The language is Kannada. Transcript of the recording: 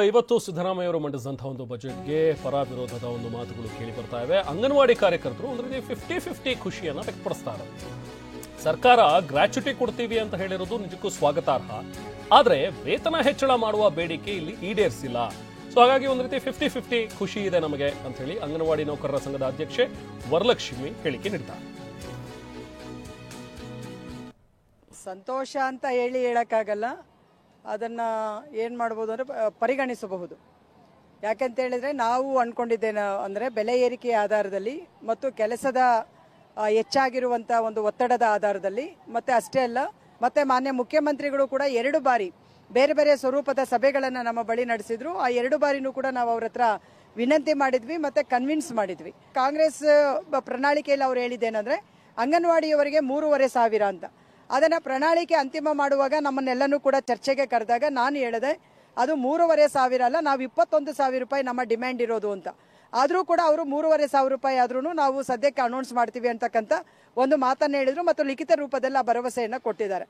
ಇವತ್ತು ಸಿದ್ದರಾಮಯ್ಯ ಅವರು ಮಂಡಿಸಿದಂತಹ ಒಂದು ಬಜೆಟ್ಗೆ ಪರ ವಿರೋಧದ ಒಂದು ಮಾತುಗಳು ಕೇಳಿ ಬರ್ತಾ ಇವೆ. ಅಂಗನವಾಡಿ ಕಾರ್ಯಕರ್ತರು ಒಂದು ರೀತಿ 50-50 ಖುಷಿಯನ್ನ ವ್ಯಕ್ತಪಡಿಸ್ತಾರೆ. ಸರ್ಕಾರ ಗ್ರಾಚ್ಯುಟಿ ಕೊಡ್ತೀವಿ ಅಂತ ಹೇಳಿರೋದು ನಿಜಕ್ಕೂ ಸ್ವಾಗತಾರ್ಹ. ಆದ್ರೆ ವೇತನ ಹೆಚ್ಚಳ ಮಾಡುವ ಬೇಡಿಕೆ ಇಲ್ಲಿ ಈಡೇರಿಸಿಲ್ಲ. ಸೊ ಹಾಗಾಗಿ ಒಂದು ರೀತಿ 50-50 ಖುಷಿ ಇದೆ ನಮಗೆ ಅಂತ ಹೇಳಿ ಅಂಗನವಾಡಿ ನೌಕರರ ಸಂಘದ ಅಧ್ಯಕ್ಷೆ ವರಲಕ್ಷ್ಮಿ ಹೇಳಿಕೆ ನೀಡಿದ್ದಾರೆ. ಸಂತೋಷ ಅಂತ ಹೇಳಕ್ಕಾಗಲ್ಲ. ಅದನ್ನು ಏನು ಮಾಡ್ಬೋದು ಅಂದರೆ ಪರಿಗಣಿಸಬಹುದು. ಯಾಕಂತ ಹೇಳಿದರೆ ನಾವು ಅಂದ್ಕೊಂಡಿದ್ದೇನೆ ಅಂದರೆ ಬೆಲೆ ಏರಿಕೆಯ ಆಧಾರದಲ್ಲಿ ಮತ್ತು ಕೆಲಸದ ಹೆಚ್ಚಾಗಿರುವಂಥ ಒಂದು ಒತ್ತಡದ ಆಧಾರದಲ್ಲಿ ಮತ್ತು ಅಷ್ಟೇ ಅಲ್ಲ, ಮತ್ತು ಮಾನ್ಯ ಮುಖ್ಯಮಂತ್ರಿಗಳು ಕೂಡ 2 ಬಾರಿ ಬೇರೆ ಬೇರೆ ಸ್ವರೂಪದ ಸಭೆಗಳನ್ನು ನಮ್ಮ ಬಳಿ ನಡೆಸಿದ್ರು. ಆ 2 ಬಾರಿನೂ ಕೂಡ ನಾವು ಅವ್ರ ಹತ್ರ ವಿನಂತಿ ಮಾಡಿದ್ವಿ ಮತ್ತು ಕನ್ವಿನ್ಸ್ ಮಾಡಿದ್ವಿ. ಕಾಂಗ್ರೆಸ್ ಪ್ರಣಾಳಿಕೆಯಲ್ಲಿ ಅವ್ರು ಹೇಳಿದ್ದೇನೆಂದರೆ ಅಂಗನವಾಡಿಯವರಿಗೆ 3,500 ಅಂತ. ಅದನ್ನು ಪ್ರಣಾಳಿಕೆ ಅಂತಿಮ ಮಾಡುವಾಗ ನಮ್ಮನ್ನೆಲ್ಲನೂ ಕೂಡ ಚರ್ಚೆಗೆ ಕರೆದಾಗ ನಾನು ಹೇಳಿದೆ ಅದು 3,500 ಅಲ್ಲ, ನಾವು 21,000 ರೂಪಾಯಿ ನಮ್ಮ ಡಿಮ್ಯಾಂಡ್ ಇರೋದು ಅಂತ. ಆದರೂ ಕೂಡ ಅವರು 3,500 ರೂಪಾಯಿ ಆದ್ರೂ ನಾವು ಸದ್ಯಕ್ಕೆ ಅನೌನ್ಸ್ ಮಾಡ್ತೀವಿ ಅಂತಕ್ಕಂಥ ಒಂದು ಮಾತನ್ನು ಹೇಳಿದ್ರು ಮತ್ತು ಲಿಖಿತ ರೂಪದಲ್ಲಿ ಆ ಭರವಸೆಯನ್ನು ಕೊಟ್ಟಿದ್ದಾರೆ.